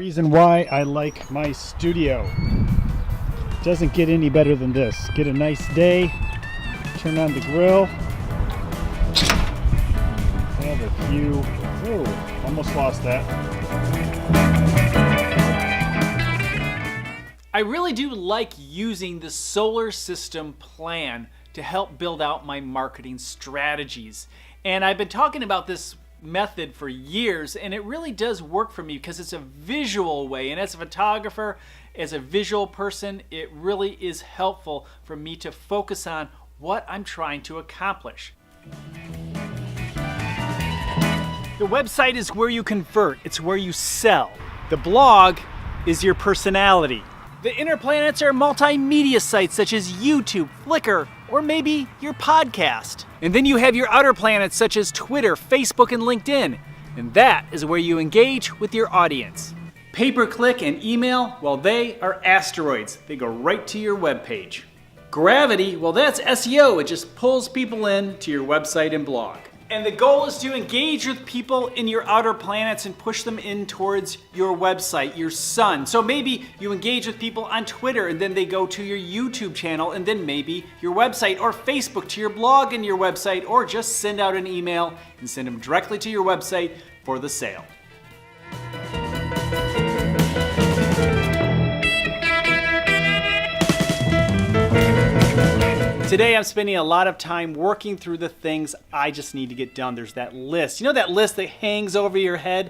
reason why I like my studio. Doesn't get any better than this. Get a nice day, turn on the grill, have a few, oh, almost lost that. I really do like using the solar system plan to help build out my marketing strategies. And I've been talking about this method for years, and it really does work for me because it's a visual way. And as a photographer, as a visual person, it really is helpful for me to focus on what I'm trying to accomplish. The website is where you convert, it's where you sell. The blog is your personality. The inner planets are multimedia sites such as YouTube, Flickr, or maybe your podcast. And then you have your outer planets such as Twitter, Facebook, and LinkedIn. And that is where you engage with your audience. Pay-per-click and email, well, they are asteroids. They go right to your webpage. Gravity, well, that's SEO. It just pulls people in to your website and blog. And the goal is to engage with people in your outer planets and push them in towards your website, your sun. So maybe you engage with people on Twitter and then they go to your YouTube channel and then maybe your website, or Facebook to your blog and your website, or just send out an email and send them directly to your website for the sale. Today I'm spending a lot of time working through the things I just need to get done. There's that list. You know that list that hangs over your head?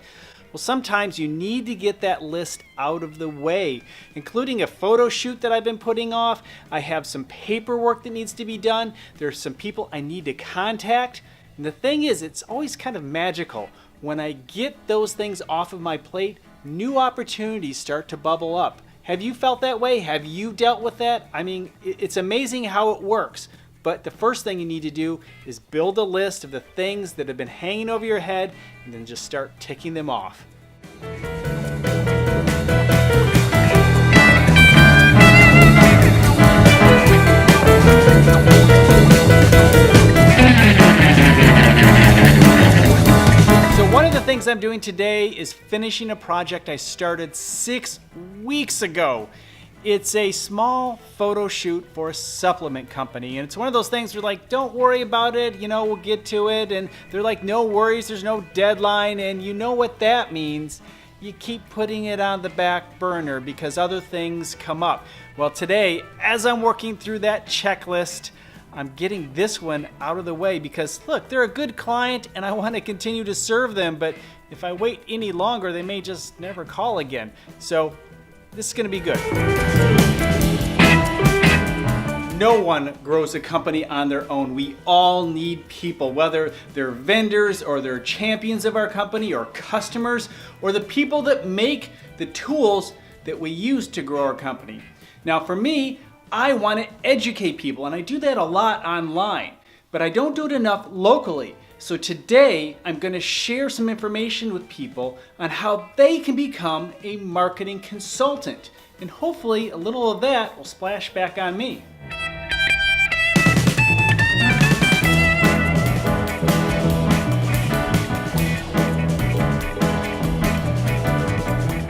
Well, sometimes you need to get that list out of the way, including a photo shoot that I've been putting off. I have some paperwork that needs to be done. There's some people I need to contact. And the thing is, it's always kind of magical. When I get those things off of my plate, new opportunities start to bubble up. Have you felt that way? Have you dealt with that? I mean, it's amazing how it works. But the first thing you need to do is build a list of the things that have been hanging over your head and then just start ticking them off. So one of the things I'm doing today is finishing a project I started 6 weeks ago. It's a small photo shoot for a supplement company, and it's one of those things where like, don't worry about it, you know, we'll get to it, and they're like, no worries, there's no deadline, and you know what that means. You keep putting it on the back burner because other things come up. Well, today, as I'm working through that checklist, I'm getting this one out of the way because, look, they're a good client and I want to continue to serve them, but if I wait any longer, they may just never call again. So this is going to be good. No one grows a company on their own. We all need people, whether they're vendors or they're champions of our company or customers or the people that make the tools that we use to grow our company. Now, for me, I want to educate people, and I do that a lot online, but I don't do it enough locally. So today, I'm going to share some information with people on how they can become a marketing consultant, and hopefully a little of that will splash back on me.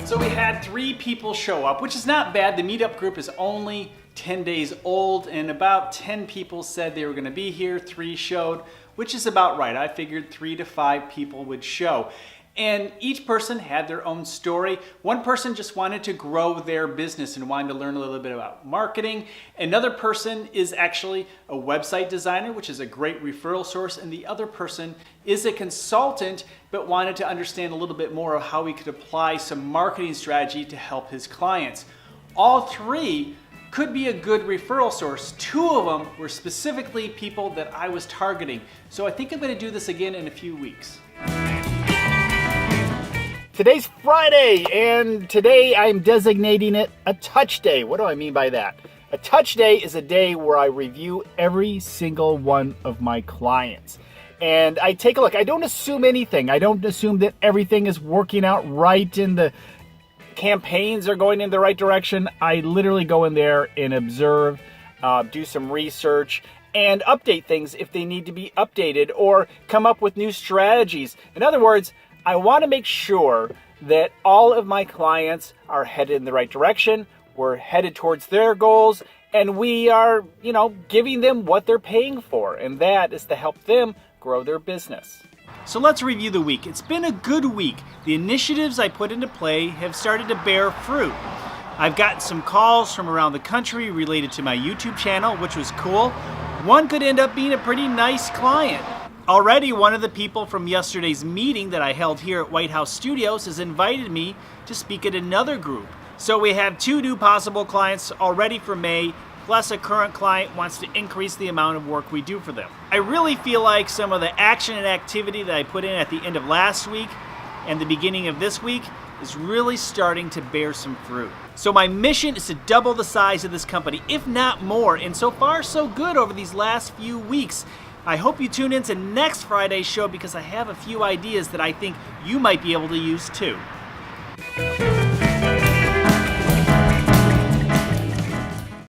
So we had 3 people show up, which is not bad. The meetup group is only 10 days old, and about 10 people said they were going to be here. 3 showed, which is about right. I figured 3 to 5 people would show. And each person had their own story. One person just wanted to grow their business and wanted to learn a little bit about marketing. Another person is actually a website designer, which is a great referral source. And the other person is a consultant, but wanted to understand a little bit more of how he could apply some marketing strategy to help his clients. All 3 could be a good referral source. 2 of them were specifically people that I was targeting. So I think I'm going to do this again in a few weeks. Today's Friday, and today I'm designating it a touch day. What do I mean by that? A touch day is a day where I review every single one of my clients. And I take a look. I don't assume anything. I don't assume that everything is working out right and the campaigns are going in the right direction. I literally go in there and observe, do some research, and update things if they need to be updated or come up with new strategies. In other words, I want to make sure that all of my clients are headed in the right direction. We're headed towards their goals, and we are, giving them what they're paying for, and that is to help them grow their business. So let's review the week. It's been a good week. The initiatives I put into play have started to bear fruit. I've gotten some calls from around the country related to my YouTube channel, which was cool. One could end up being a pretty nice client. Already, one of the people from yesterday's meeting that I held here at White House Studios has invited me to speak at another group. So we have 2 new possible clients already for May, plus a current client wants to increase the amount of work we do for them. I really feel like some of the action and activity that I put in at the end of last week and the beginning of this week is really starting to bear some fruit. So my mission is to double the size of this company, if not more, and so far so good over these last few weeks. I hope you tune in to next Friday's show because I have a few ideas that I think you might be able to use too.